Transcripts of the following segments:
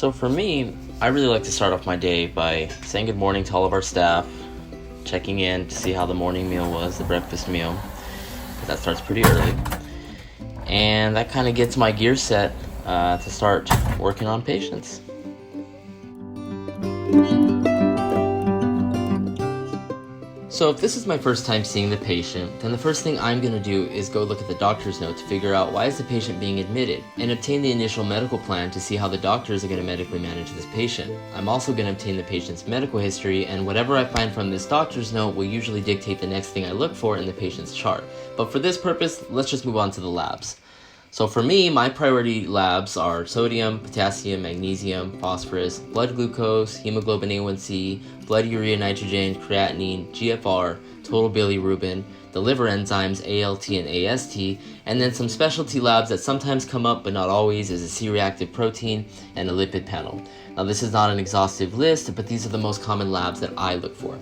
So for me, I really like to start off my day by saying good morning to all of our staff, checking in to see how the morning meal was, the breakfast meal, because that starts pretty early. And that kind of gets my gear set to start working on patients. So if this is my first time seeing the patient, then the first thing I'm going to do is go look at the doctor's note to figure out why is the patient being admitted, and obtain the initial medical plan to see how the doctors are going to medically manage this patient. I'm also going to obtain the patient's medical history, and whatever I find from this doctor's note will usually dictate the next thing I look for in the patient's chart. But for this purpose, let's just move on to the labs. So for me, my priority labs are sodium, potassium, magnesium, phosphorus, blood glucose, hemoglobin A1C, blood urea nitrogen, creatinine, GFR, total bilirubin, the liver enzymes ALT and AST, and then some specialty labs that sometimes come up but not always is a C-reactive protein and a lipid panel. Now this is not an exhaustive list, but these are the most common labs that I look for.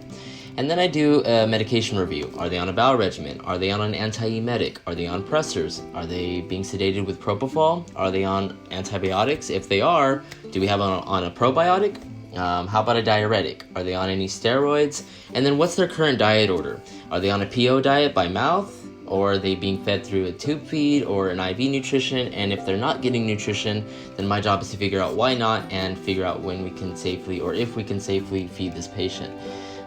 And then I do a medication review. Are they on a bowel regimen? Are they on an antiemetic? Are they on pressors? Are they being sedated with propofol? Are they on antibiotics? If they are, do we have on a probiotic? How about a diuretic? Are they on any steroids? And then what's their current diet order? Are they on a PO diet by mouth? Or are they being fed through a tube feed or an IV nutrition? And if they're not getting nutrition, then my job is to figure out why not and figure out when we can safely, or if we can safely feed this patient.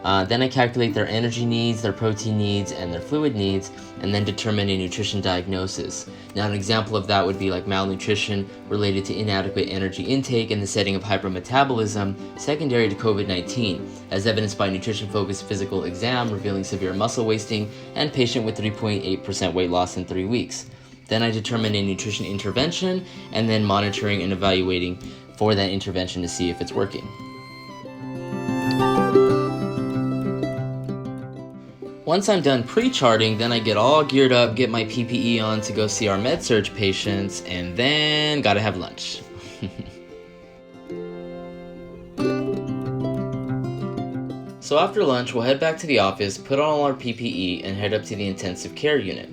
Then I calculate their energy needs, their protein needs, and their fluid needs, and then determine a nutrition diagnosis. Now an example of that would be like malnutrition related to inadequate energy intake in the setting of hypermetabolism secondary to COVID-19, as evidenced by nutrition-focused physical exam revealing severe muscle wasting and patient with 3.8% weight loss in 3 weeks. Then I determine a nutrition intervention, and then monitoring and evaluating for that intervention to see if it's working. Once I'm done pre-charting, then I get all geared up, get my PPE on to go see our med-surg patients, and then gotta have lunch. So after lunch, we'll head back to the office, put on all our PPE, and head up to the intensive care unit.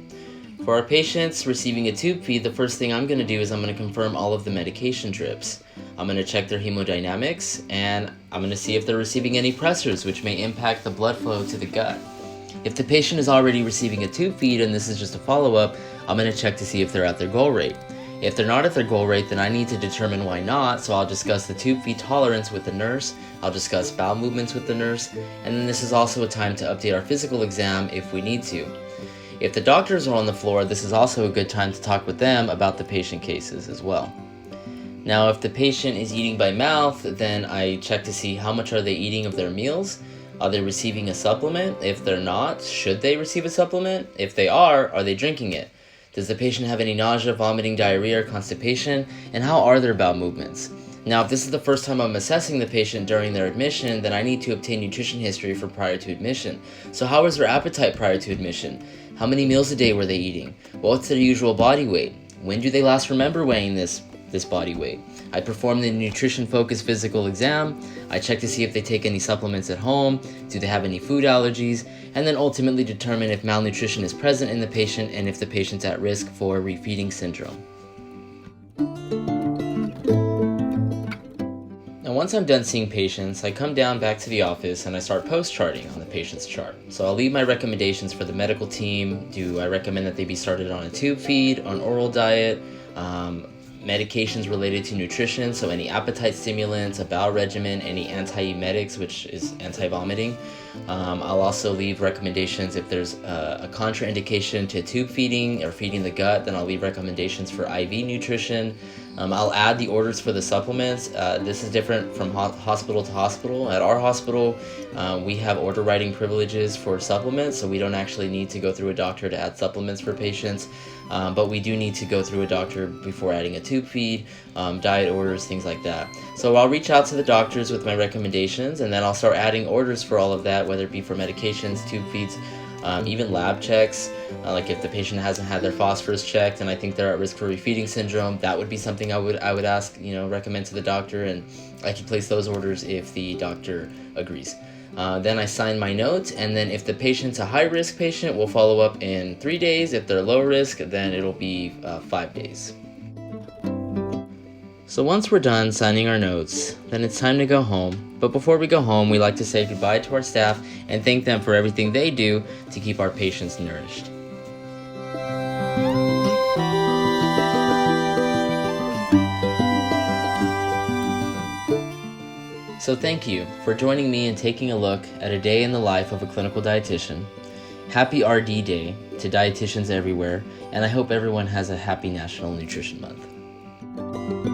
For our patients receiving a tube feed, the first thing I'm going to do is I'm going to confirm all of the medication drips. I'm going to check their hemodynamics, and I'm going to see if they're receiving any pressors, which may impact the blood flow to the gut. If the patient is already receiving a tube feed and this is just a follow-up, I'm going to check to see if they're at their goal rate. If they're not at their goal rate, then I need to determine why not, so I'll discuss the tube feed tolerance with the nurse, I'll discuss bowel movements with the nurse, and then this is also a time to update our physical exam if we need to. If the doctors are on the floor, this is also a good time to talk with them about the patient cases as well. Now, if the patient is eating by mouth, then I check to see how much are they eating of their meals. Are they receiving a supplement? If they're not, should they receive a supplement? If they are they drinking it? Does the patient have any nausea, vomiting, diarrhea, or constipation? And how are their bowel movements? Now, if this is the first time I'm assessing the patient during their admission, then I need to obtain nutrition history for prior to admission. So how was their appetite prior to admission? How many meals a day were they eating? What's their usual body weight? When do they last remember weighing this body weight? I perform the nutrition-focused physical exam. I check to see if they take any supplements at home, do they have any food allergies, and then ultimately determine if malnutrition is present in the patient and if the patient's at risk for refeeding syndrome. Now once I'm done seeing patients, I come down back to the office and I start post-charting on the patient's chart. So I'll leave my recommendations for the medical team. Do I recommend that they be started on a tube feed, on oral diet, medications related to nutrition, so any appetite stimulants, a bowel regimen, any antiemetics, which is anti-vomiting. I'll also leave recommendations if there's a contraindication to tube feeding or feeding the gut, then I'll leave recommendations for IV nutrition. I'll add the orders for the supplements. This is different from hospital to hospital. At our hospital, we have order writing privileges for supplements, so we don't actually need to go through a doctor to add supplements for patients. But we do need to go through a doctor before adding a tube feed, diet orders, things like that. So I'll reach out to the doctors with my recommendations, and then I'll start adding orders for all of that, whether it be for medications, tube feeds, even lab checks. Like if the patient hasn't had their phosphorus checked and I think they're at risk for refeeding syndrome, that would be something I would ask, recommend to the doctor, and I could place those orders if the doctor agrees. Then I sign my note, and then if the patient's a high-risk patient, we'll follow up in 3 days. If they're low risk, then it'll be 5 days. So once we're done signing our notes, then it's time to go home. But before we go home, we like to say goodbye to our staff and thank them for everything they do to keep our patients nourished. So thank you for joining me and taking a look at a day in the life of a clinical dietitian. Happy RD Day to dietitians everywhere, and I hope everyone has a happy National Nutrition Month.